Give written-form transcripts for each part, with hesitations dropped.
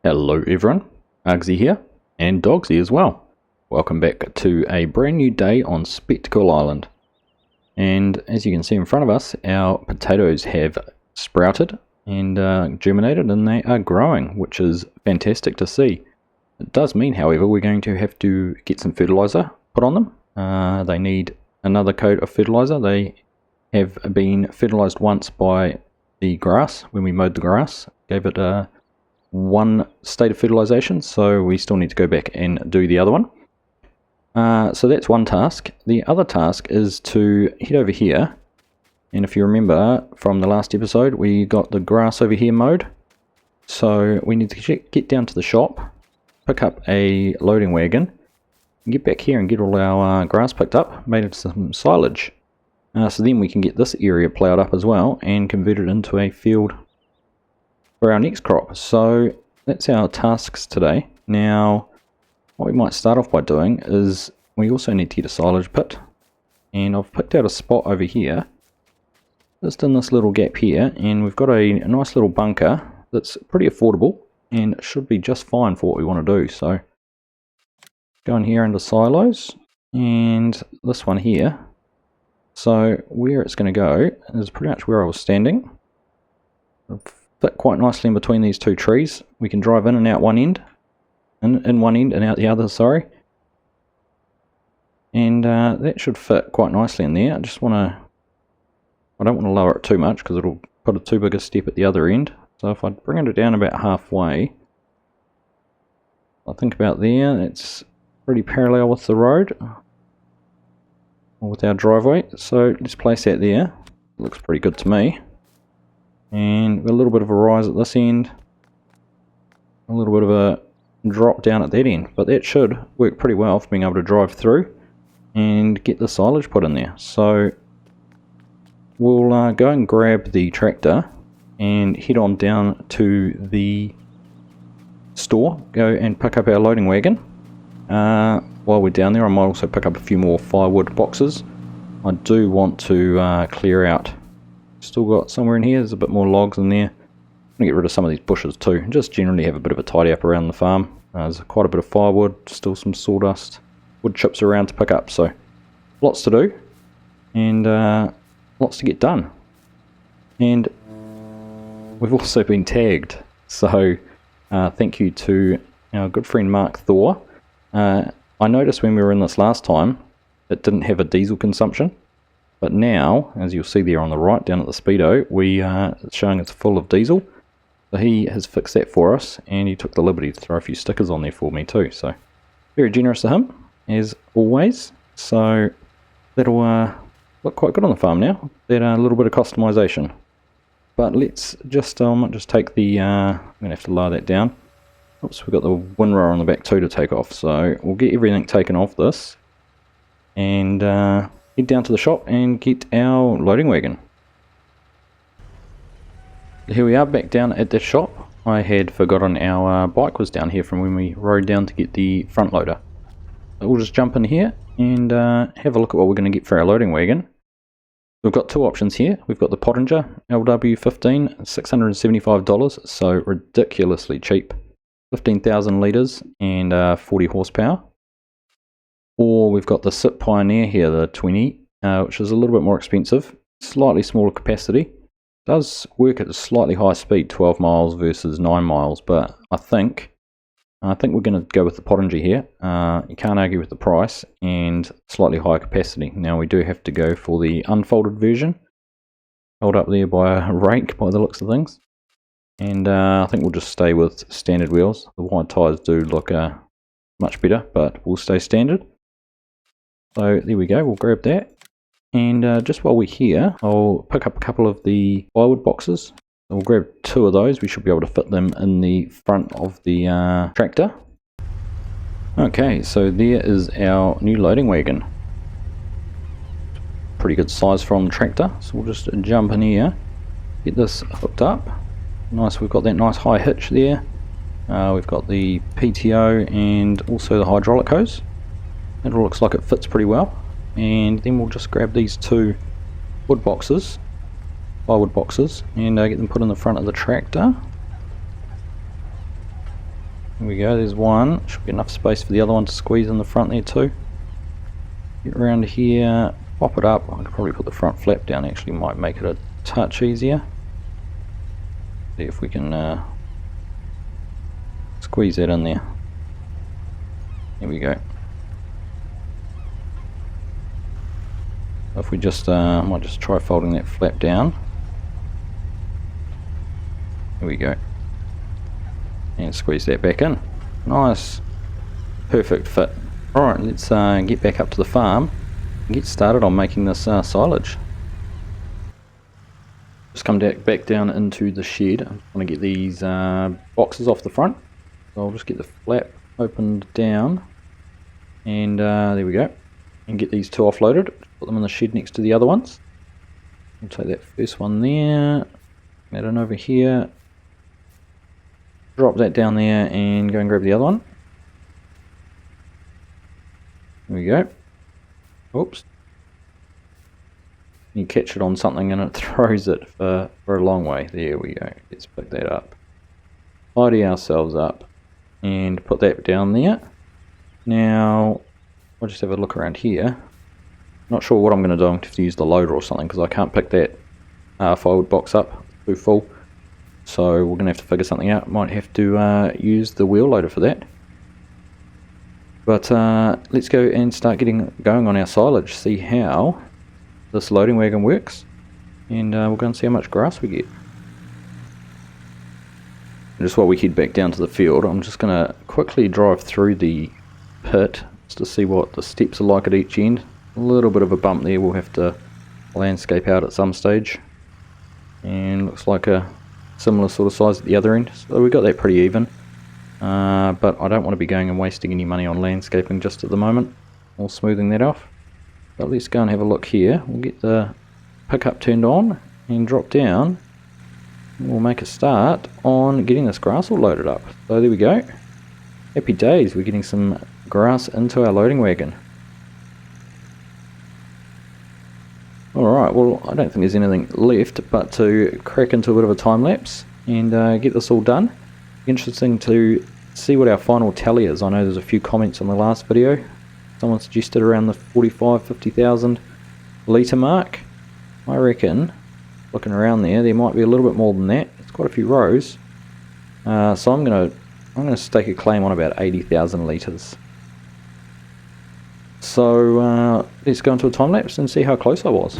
Hello everyone, Argsy here, and Dogsy as well. Welcome back to a brand new day on Spectacle Island. And as you can see in front of us, our potatoes have sprouted and germinated, and they are growing, which is fantastic to see. It does mean, however, we're going to have to get some fertilizer put on them. They need another coat of fertilizer. They have been fertilized once by the grass when we mowed the grass, gave it one state of fertilization, so we still need to go back and do the other one. So that's one task. The other task is to head over here, and if you remember from the last episode, we got the grass over here mowed, so we need to get down to the shop, pick up a loading wagon, and get back here and get all our grass picked up, made into some silage. So then we can get this area ploughed up as well and convert it into a field for our next crop. So that's our tasks today. Now what we might start off by doing is we also need to get a silage pit, and I've picked out a spot over here just in this little gap here, and we've got a nice little bunker that's pretty affordable and should be just fine for what we want to do. So go in here into silos, and this one here, so where it's going to go is pretty much where I was standing. It'll fit quite nicely in between these two trees. We can drive in and out one end, in one end and out the other, sorry. And that should fit quite nicely in there. I don't want to lower it too much because it'll put a too big a step at the other end. So if I bring it down about halfway, I think about there, it's pretty parallel with the road, or with our driveway. So let's place that there. It looks pretty good to me. And a little bit of a rise at this end, a little bit of a drop down at that end, but that should work pretty well for being able to drive through and get the silage put in there. So we'll go and grab the tractor and head on down to the store, go and pick up our loading wagon. While we're down there, I might also pick up a few more firewood boxes. I do want to clear out. Still got somewhere in here, there's a bit more logs in there. I'm going to get rid of some of these bushes too, and just generally have a bit of a tidy up around the farm. There's quite a bit of firewood, still some sawdust, wood chips around to pick up, so lots to do, and lots to get done. And we've also been tagged, so thank you to our good friend Mark Thor. I noticed when we were in this last time, it didn't have a diesel consumption. But now, as you'll see there on the right, down at the speedo, it's showing it's full of diesel. So he has fixed that for us, and he took the liberty to throw a few stickers on there for me too. So very generous of him, as always. So that'll look quite good on the farm now. That little bit of customization. But let's just, I might just take the, I'm going to have to lower that down. Oops, we've got the windrower on the back too to take off. So we'll get everything taken off this, and head down to the shop and get our loading wagon. Here we are back down at the shop. I had forgotten our bike was down here from when we rode down to get the front loader. So we'll just jump in here and have a look at what we're going to get for our loading wagon. We've got two options here. We've got the Pottinger LW15, $675, so ridiculously cheap. 15,000 litres and 40 horsepower. Or we've got the SIP Pioneer here, the 20, which is a little bit more expensive, slightly smaller capacity. Does work at a slightly higher speed, 12 miles versus 9 miles, but I think we're going to go with the Pottinger here. You can't argue with the price and slightly higher capacity. Now we do have to go for the unfolded version, held up there by a rake by the looks of things. And I think we'll just stay with standard wheels. The wide tyres do look much better, but we'll stay standard. So there we go, we'll grab that. And just while we're here, I'll pick up a couple of the firewood boxes. We'll grab two of those. We should be able to fit them in the front of the tractor. Okay, so there is our new loading wagon. Pretty good size from the tractor. So we'll just jump in here, get this hooked up. Nice, we've got that nice high hitch there. We've got the PTO and also the hydraulic hose. It looks like it fits pretty well. And then we'll just grab these two wood boxes, plywood boxes, and get them put in the front of the tractor. Here we go, there's one. Should be enough space for the other one to squeeze in the front there too. Get around here, pop it up. I could probably put the front flap down, actually might make it a touch easier. See if we can squeeze that in there. Here we go. If we just, might just try folding that flap down. Here we go. And squeeze that back in. Nice. Perfect fit. Alright, let's get back up to the farm and get started on making this silage. Just come back down into the shed. I want to get these boxes off the front. So I'll just get the flap opened down. And there we go. And get these two offloaded. Put them in the shed next to the other ones. We'll take that first one there. That in over here. Drop that down there and go and grab the other one. There we go. Oops. You catch it on something and it throws it for a long way. There we go. Let's pick that up. Tidy ourselves up and put that down there. Now, I'll just have a look around here. Not sure what I'm going to do. I'm going to have to use the loader or something because I can't pick that fold box up. It's too full. So we're going to have to figure something out. Might have to use the wheel loader for that. But let's go and start getting going on our silage. See how this loading wagon works. And we'll go and see how much grass we get. And just while we head back down to the field, I'm just going to quickly drive through the pit just to see what the steps are like at each end. A little bit of a bump there. We'll have to landscape out at some stage. And looks like a similar sort of size at the other end, so we got that pretty even, but I don't want to be going and wasting any money on landscaping just at the moment or smoothing that off. But let's go and have a look here. We'll get the pickup turned on and drop down and we'll make a start on getting this grass all loaded up. So there we go, happy days, we're getting some grass into our loading wagon. Alright, well I don't think there's anything left but to crack into a bit of a time lapse and get this all done. Interesting to see what our final tally is. I know there's a few comments on the last video. Someone suggested around the 50,000 litre mark. I reckon, looking around there might be a little bit more than that. It's quite a few rows. So I'm gonna stake a claim on about 80,000 litres. So let's go into a time lapse and see how close I was.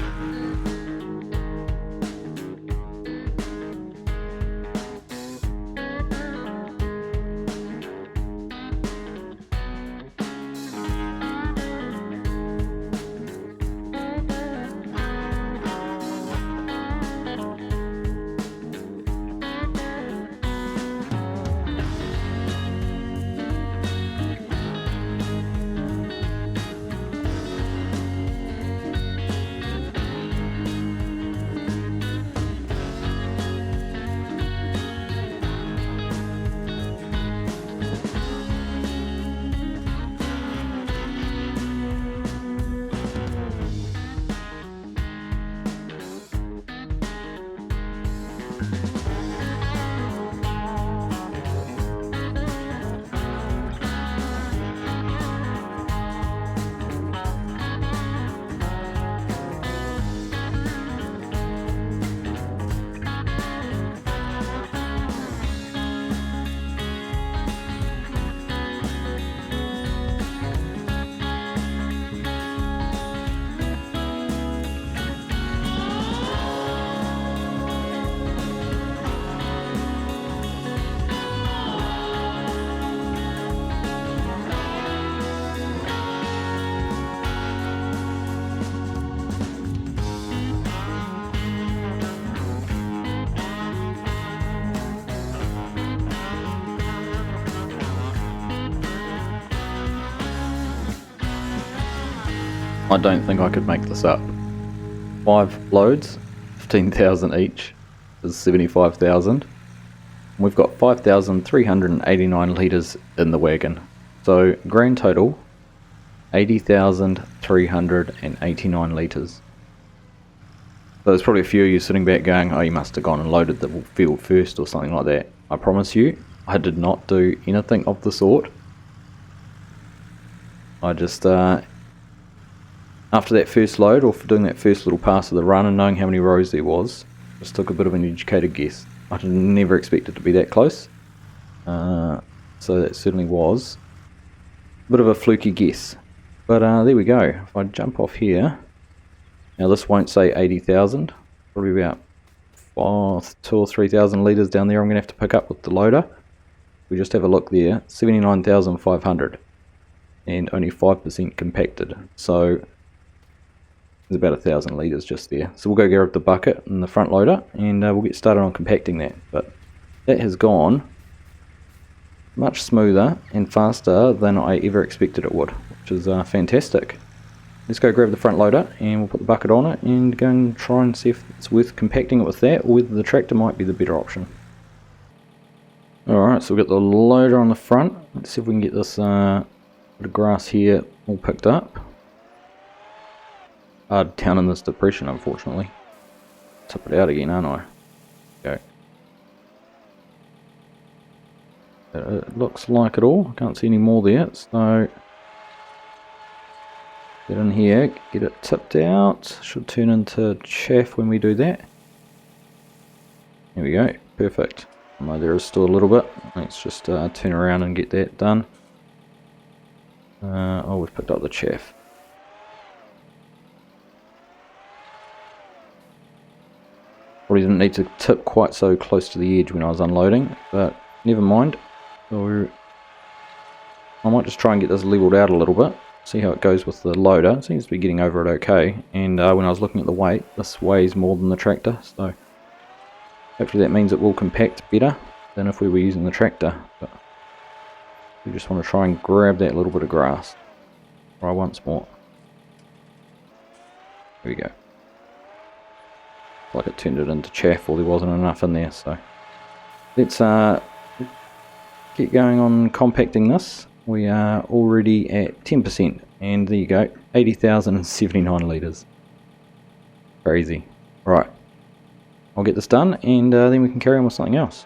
I don't think I could make this up. 5 loads, 15,000 each, is 75,000. We've got 5,389 litres in the wagon. So grand total, 80,389 litres. So there's probably a few of you sitting back going, oh, you must have gone and loaded the field first or something like that. I promise you, I did not do anything of the sort. I just, after that first load, or for doing that first little pass of the run and knowing how many rows there was, just took a bit of an educated guess. I did never expect it to be that close. So that certainly was a bit of a fluky guess. But there we go. If I jump off here, now this won't say 80,000, probably about 2,000 or 3,000 litres down there I'm going to have to pick up with the loader. We just have a look there, 79,500 and only 5% compacted. So there's about 1,000 litres just there. So we'll go grab the bucket and the front loader and we'll get started on compacting that. But that has gone much smoother and faster than I ever expected it would, which is fantastic. Let's go grab the front loader and we'll put the bucket on it and go and try and see if it's worth compacting it with that, or whether the tractor might be the better option. Alright, so we've got the loader on the front. Let's see if we can get this bit of grass here all picked up. Hard down in this depression, unfortunately. Tip it out again, aren't I? Go. It looks like it all. I can't see any more there, so get in here, get it tipped out. Should turn into chaff when we do that. There we go, perfect. I know there is still a little bit. Let's just turn around and get that done. Oh, we've picked up the chaff. Probably didn't need to tip quite so close to the edge when I was unloading, but never mind. So I might just try and get this leveled out a little bit, see how it goes with the loader. It seems to be getting over it okay, and when I was looking at the weight, this weighs more than the tractor, so hopefully that means it will compact better than if we were using the tractor. But we just want to try and grab that little bit of grass. Try once more. There we go. Like it turned it into chaff, or there wasn't enough in there, so let's get going on compacting this. We are already at 10%, and there you go, 80,079 litres. Crazy. Right, I'll get this done, and then we can carry on with something else.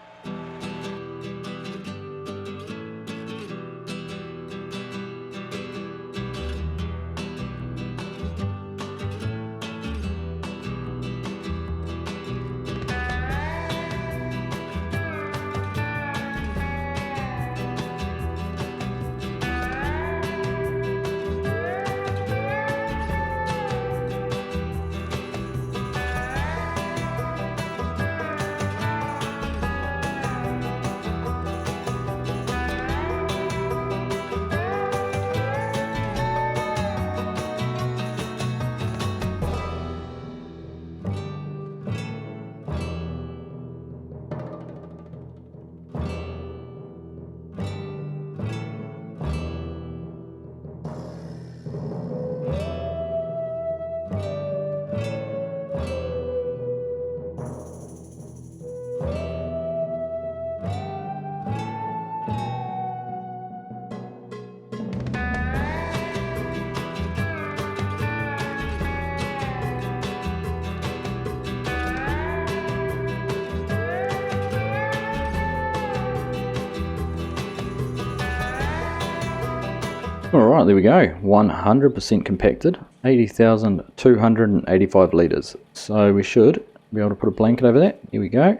Alright, there we go, 100% compacted, 80,285 litres. So we should be able to put a blanket over that. Here we go.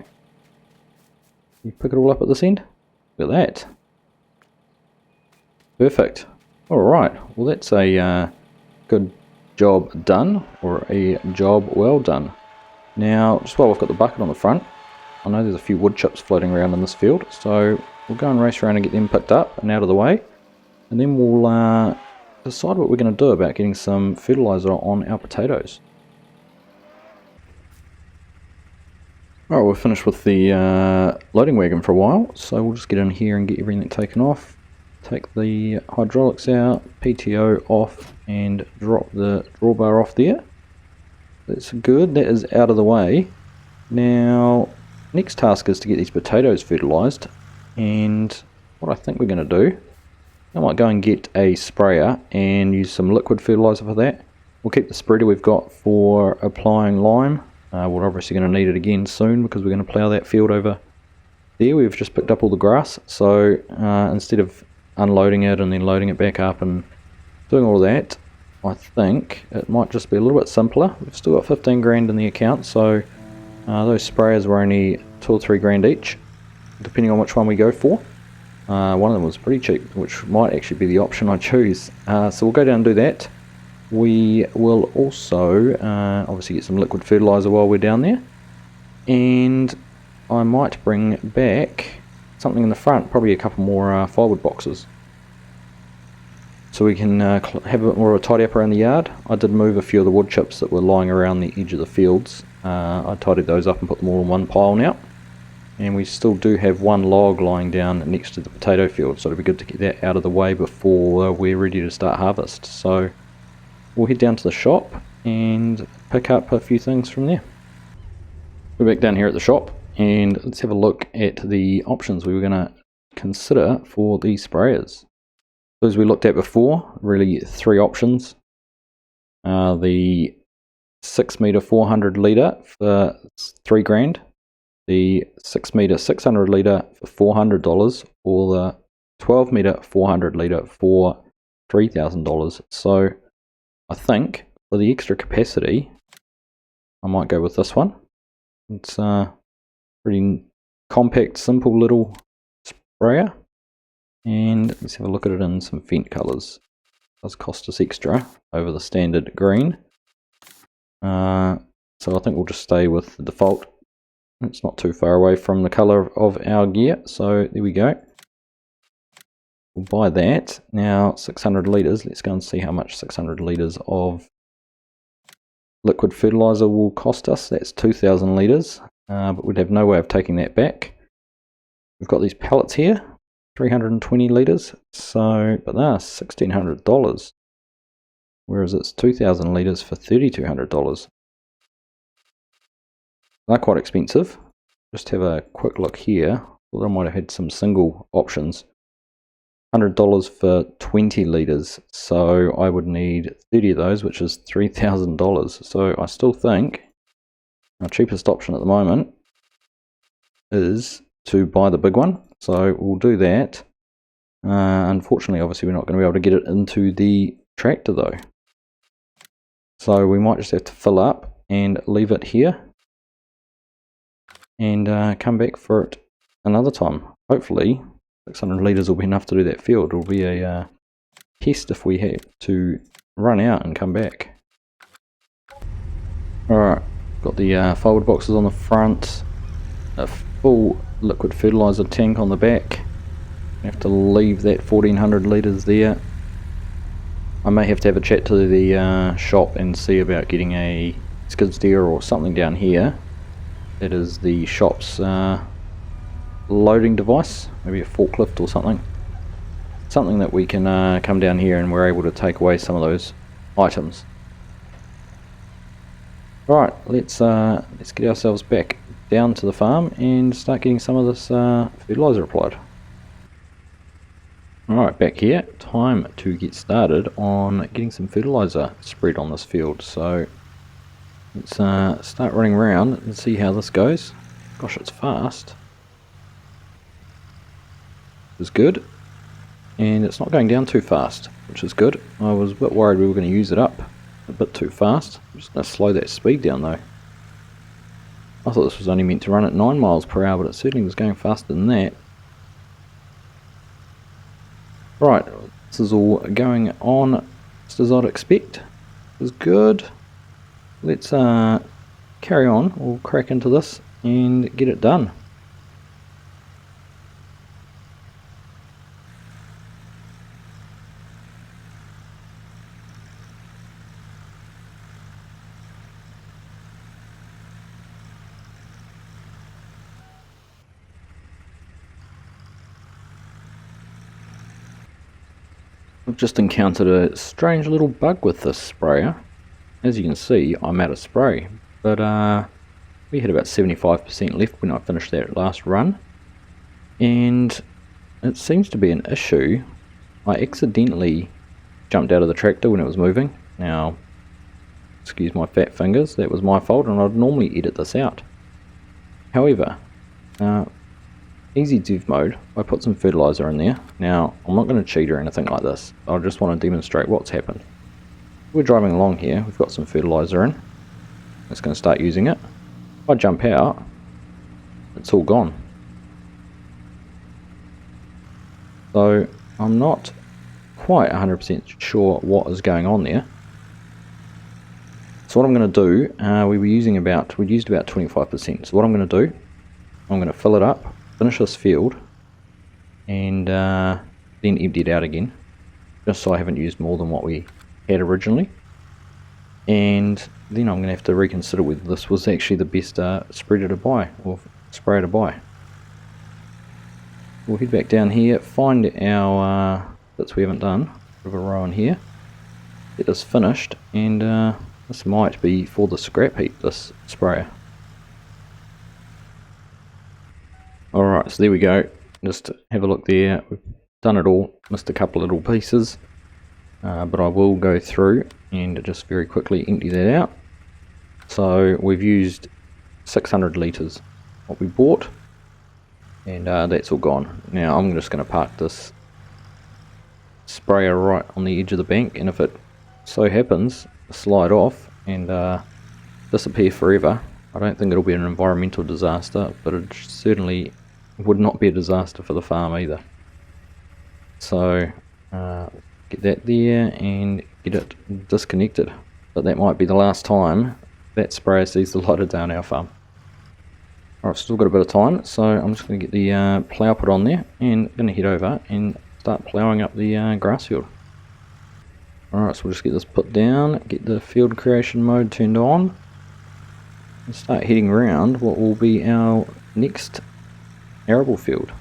You pick it all up at this end. Look at that. Perfect. Alright, well that's a good job done, or a job well done. Now, just while I've got the bucket on the front, I know there's a few wood chips floating around in this field, so we'll go and race around and get them picked up and out of the way. And then we'll decide what we're going to do about getting some fertilizer on our potatoes. Alright, we're finished with the loading wagon for a while, so we'll just get in here and get everything taken off. Take the hydraulics out, PTO off, and drop the drawbar off there. That's good, that is out of the way. Now, next task is to get these potatoes fertilized, and what I think we're going to do, I might go and get a sprayer and use some liquid fertilizer for that. We'll keep the spreader we've got for applying lime. We're obviously going to need it again soon because we're going to plough that field over there we've just picked up all the grass, so instead of unloading it and then loading it back up and doing all of that, I think it might just be a little bit simpler. We've still got 15 grand in the account, so those sprayers were only 2 or 3 grand each, depending on which one we go for. One of them was pretty cheap, which might actually be the option I choose. So we'll go down and do that. We will also obviously get some liquid fertilizer while we're down there, and I might bring back something in the front, probably a couple more firewood boxes, so we can have a bit more of a tidy up around the yard. I did move a few of the wood chips that were lying around the edge of the fields. I tidied those up and put them all in one pile now, and we still do have one log lying down next to the potato field, so it'd be good to get that out of the way before we're ready to start harvest. So we'll head down to the shop and pick up a few things from there. We're back down here at the shop, and let's have a look at the options we were going to consider for these sprayers. As we looked at before, really 3 options. The 6 meter 400 litre for 3 grand, the 6 meter 600 litre for $400, or the 12 meter 400 litre for $3,000. So I think for the extra capacity, I might go with this one. It's pretty compact, simple little sprayer, and let's have a look at it in some Fendt colours. It does cost us extra over the standard green, so I think we'll just stay with the default. It's not too far away from the colour of our gear, so there we go. We'll buy that. Now 600 litres, let's go and see how much 600 litres of liquid fertilizer will cost us. That's 2,000 litres, but we'd have no way of taking that back. We've got these pallets here, 320 litres, so but they're $1,600, whereas it's 2,000 litres for $3,200. They're quite expensive. Just have a quick look here. Thought I might have had some single options. $100 for 20 litres, so I would need 30 of those, which is $3,000. So I still think our cheapest option at the moment is to buy the big one, so we'll do that. Unfortunately, obviously we're not going to be able to get it into the tractor though, so we might just have to fill up and leave it here and come back for it another time. Hopefully 600 litres will be enough to do that field. It will be a test if we have to run out and come back. Alright, got the forward boxes on the front, a full liquid fertilizer tank on the back. I have to leave that 1400 litres there. I may have to have a chat to the shop and see about getting a skid steer or something down here. That is the shop's loading device, maybe a forklift or something that we can come down here and we're able to take away some of those items. Right, let's get ourselves back down to the farm and start getting some of this fertilizer applied. Alright, back here, time to get started on getting some fertilizer spread on this field. So let's start running around and see how this goes. Gosh, it's fast. Is good, and it's not going down too fast, which is good. I was a bit worried we were going to use it up a bit too fast. I'm just going to slow that speed down though. I thought this was only meant to run at 9 miles per hour, but it certainly was going faster than that. Right, this is all going on just as I'd expect. This is good. Let's carry on. We'll crack into this and get it done. I've just encountered a strange little bug with this sprayer. As you can see, I'm out of spray, but we had about 75% left when I finished that last run, and it seems to be an issue. I accidentally jumped out of the tractor when it was moving. Now, excuse my fat fingers, that was my fault, and I'd normally edit this out. However, easy div mode, I put some fertilizer in there. Now, I'm not going to cheat or anything like this. I just want to demonstrate what's happened. We're driving along here, we've got some fertilizer in. It's going to start using it. If I jump out, it's all gone. So, I'm not quite 100% sure what is going on there. So what I'm going to do, we'd used about 25%. So what I'm going to do, I'm going to fill it up, finish this field, and then empty it out again, just so I haven't used more than what we had originally. And then I'm going to have to reconsider whether this was actually the best spreader to buy, or sprayer to buy. We'll head back down here, find our bits we haven't done, of a row in here, get this finished, and this might be for the scrap heap, this sprayer. Alright, so there we go. Just have a look there. We've done it all, missed a couple of little pieces, but I will go through and just very quickly empty that out. So we've used 600 litres what we bought, and that's all gone. Now I'm just going to park this sprayer right on the edge of the bank, and if it so happens to slide off and disappear forever, I don't think it'll be an environmental disaster, but it certainly would not be a disaster for the farm either. So get that there and get it disconnected, but that might be the last time that sprayer sees the light of day on our farm. Alright, still got a bit of time, so I'm just going to get the plough put on there and going to head over and start ploughing up the grass field. Alright, so we'll just get this put down, get the field creation mode turned on, and start heading around what will be our next arable field.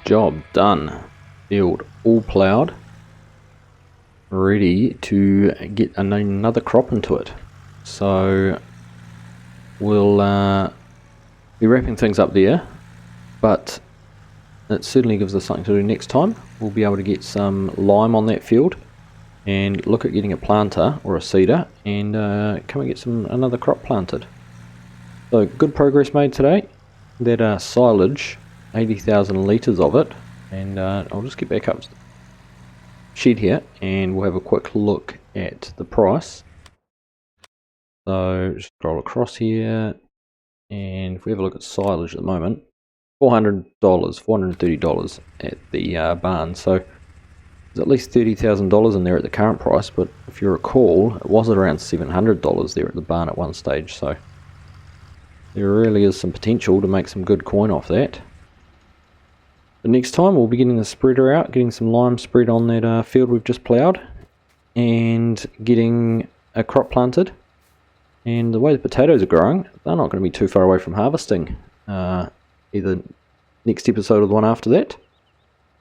Job done. Field all ploughed, ready to get another crop into it. So we'll be wrapping things up there, but it certainly gives us something to do next time. We'll be able to get some lime on that field and look at getting a planter or a seeder and come and get another crop planted. So good progress made today. That silage, 80,000 litres of it, and I'll just get back up to the shed here and we'll have a quick look at the price. So just scroll across here, and if we have a look at silage at the moment, $400, $430 at the barn. So there's at least $30,000 in there at the current price, but if you recall, it was around $700 there at the barn at one stage. So there really is some potential to make some good coin off that. But next time we'll be getting the spreader out, getting some lime spread on that field we've just ploughed, and getting a crop planted. And the way the potatoes are growing, they're not going to be too far away from harvesting, either next episode or the one after that.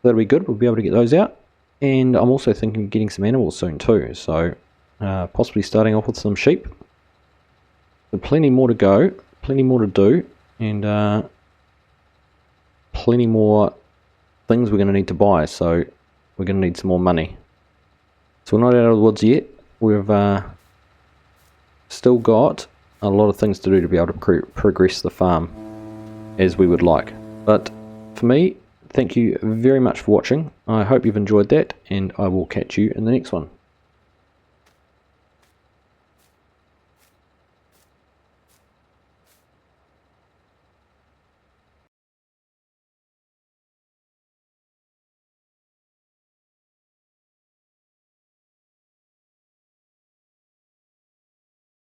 That'll be good, we'll be able to get those out. And I'm also thinking of getting some animals soon too, so possibly starting off with some sheep. So plenty more to go, plenty more to do, and plenty more things we're going to need to buy, so we're going to need some more money. So we're not out of the woods yet. We've still got a lot of things to do to be able to progress the farm as we would like. But for me, thank you very much for watching. I hope you've enjoyed that, and I will catch you in the next one.